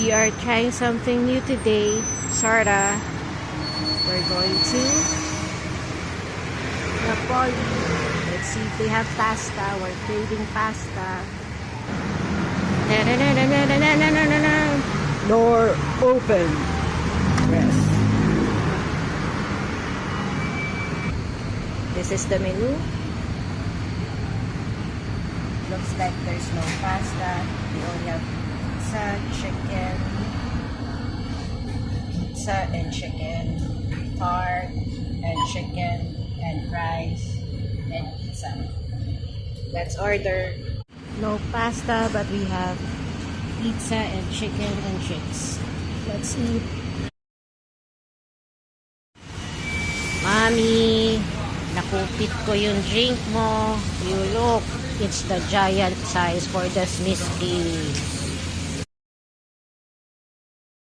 We are trying something new today. Sorta. We're going to Napoli. Let's see if they have pasta. We're craving pasta. Door open. Yes. This is the menu. Looks like there's no pasta. We only have pizza and chicken, tart and chicken and fries and pizza. Let's order. No pasta, but we have pizza and chicken and chicks. Let's eat. Mommy, nakupit ko yung drink mo. You look, it's the giant size for the Sniffy.